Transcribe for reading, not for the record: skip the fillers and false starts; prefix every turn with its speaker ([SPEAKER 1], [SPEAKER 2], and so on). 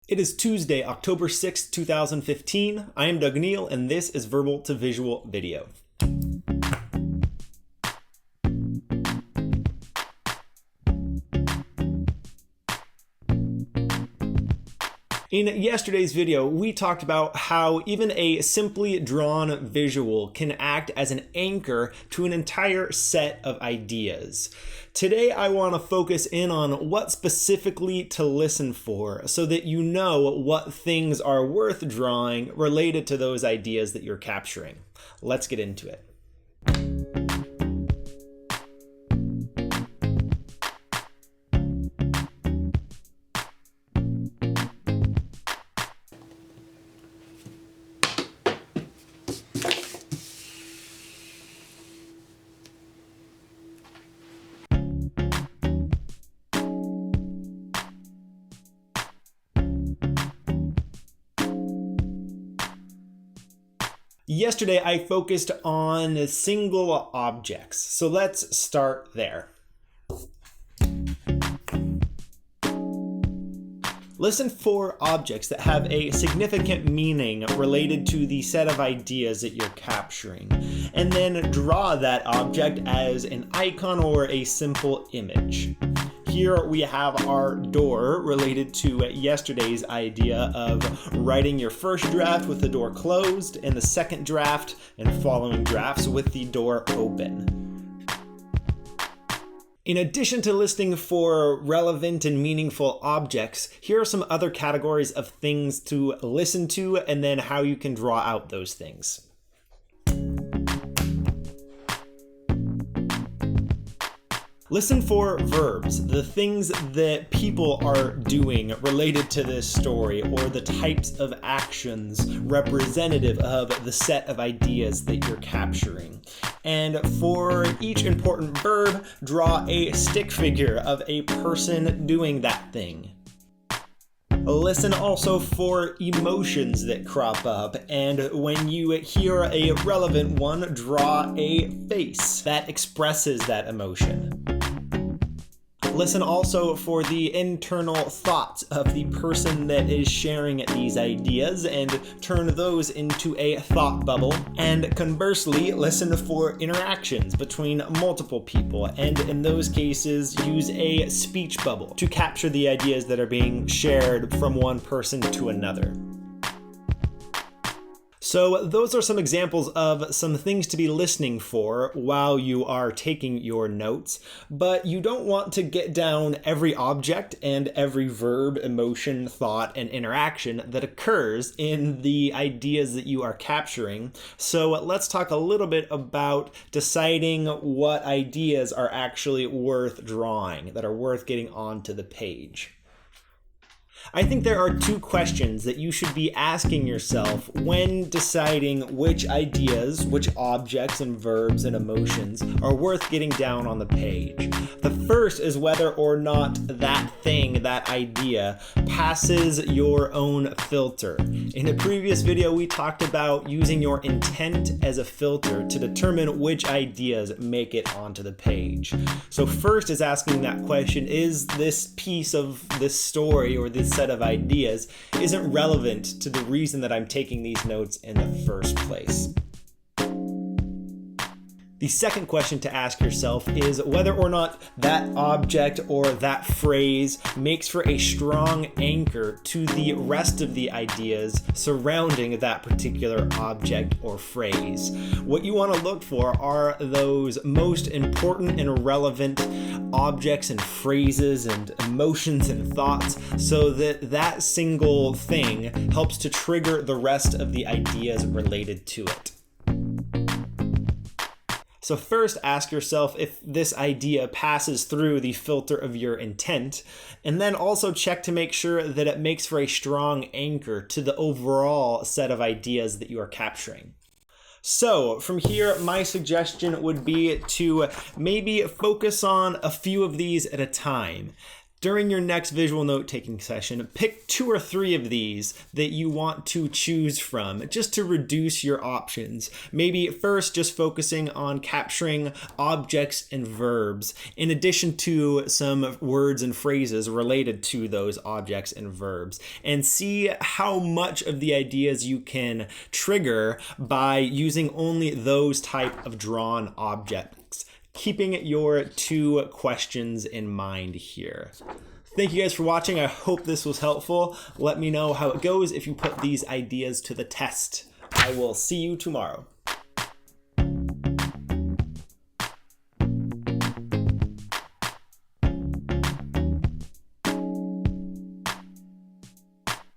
[SPEAKER 1] It is Tuesday, October 6th, 2015. I am Doug Neill, and this is Verbal to Visual Video. In yesterday's video, we talked about how even a simply drawn visual can act as an anchor to an entire set of ideas. Today, I want to focus in on what specifically to listen for so that you know what things are worth drawing related to those ideas that you're capturing. Let's get into it. Yesterday, I focused on single objects, so let's start there. Listen for objects that have a significant meaning related to the set of ideas that you're capturing, and then draw that object as an icon or a simple image. Here we have our door related to yesterday's idea of writing your first draft with the door closed and the second draft and following drafts with the door open. In addition to listening for relevant and meaningful objects, here are some other categories of things to listen to and then how you can draw out those things. Listen for verbs, the things that people are doing related to this story, or the types of actions representative of the set of ideas that you're capturing. And for each important verb, draw a stick figure of a person doing that thing. Listen also for emotions that crop up, and when you hear a relevant one, draw a face that expresses that emotion. Listen also for the internal thoughts of the person that is sharing these ideas and turn those into a thought bubble. And conversely, listen for interactions between multiple people, and in those cases, use a speech bubble to capture the ideas that are being shared from one person to another. So those are some examples of some things to be listening for while you are taking your notes, but you don't want to get down every object and every verb, emotion, thought, and interaction that occurs in the ideas that you are capturing. So let's talk a little bit about deciding what ideas are actually worth drawing, that are worth getting onto the page. I think there are two questions that you should be asking yourself when deciding which ideas, which objects and verbs and emotions are worth getting down on the page. The first is whether or not that thing, that idea, passes your own filter. In a previous video, we talked about using your intent as a filter to determine which ideas make it onto the page. So first is asking that question, is this piece of this story or this set of ideas isn't relevant to the reason that I'm taking these notes in the first place? The second question to ask yourself is whether or not that object or that phrase makes for a strong anchor to the rest of the ideas surrounding that particular object or phrase. What you want to look for are those most important and relevant objects and phrases and emotions and thoughts so that that single thing helps to trigger the rest of the ideas related to it. So first, ask yourself if this idea passes through the filter of your intent, and then also check to make sure that it makes for a strong anchor to the overall set of ideas that you are capturing. So from here, my suggestion would be to maybe focus on a few of these at a time. During your next visual note-taking session, pick 2 or 3 of these that you want to choose from, just to reduce your options. Maybe first just focusing on capturing objects and verbs, in addition to some words and phrases related to those objects and verbs, and see how much of the ideas you can trigger by using only those type of drawn objects, keeping your 2 questions in mind here. Thank you guys for watching. I hope this was helpful. Let me know how it goes if you put these ideas to the test. I will see you tomorrow.